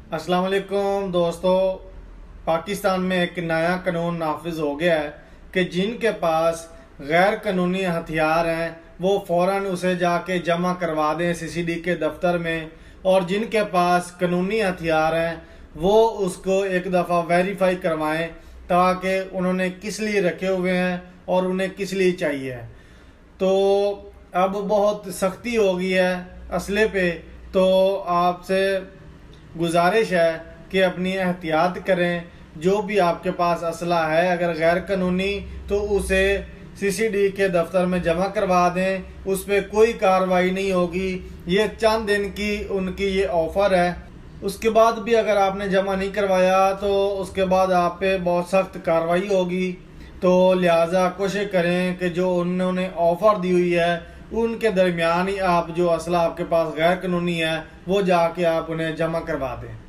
अस्सलाम वालेकुम दोस्तों। पाकिस्तान में एक नया कानून नाफिज हो गया है कि जिनके पास गैर कानूनी हथियार हैं वो फ़ौरन उसे जाके जमा करवा दें सीसीडी के दफ्तर में, और जिनके पास कानूनी हथियार हैं वो उसको एक दफ़ा वेरीफाई करवाएं ताकि उन्होंने किस लिए रखे हुए हैं और उन्हें किस लिए चाहिए। तो अब बहुत सख्ती हो गई है असले पे, तो आपसे गुजारिश है कि अपनी एहतियात करें। जो भी आपके पास असला है अगर गैर कानूनी तो उसे सीसीडी के दफ्तर में जमा करवा दें, उस पर कोई कार्रवाई नहीं होगी। ये चंद दिन की उनकी ये ऑफ़र है। उसके बाद भी अगर आपने जमा नहीं करवाया तो उसके बाद आप पे बहुत सख्त कार्रवाई होगी। तो लिहाजा कोशिश करें कि जो उन्होंने ऑफ़र दी हुई है उनके दरमियान ही आप जो असला आपके पास गैर कानूनी है वो जाके आप उन्हें जमा करवा दें।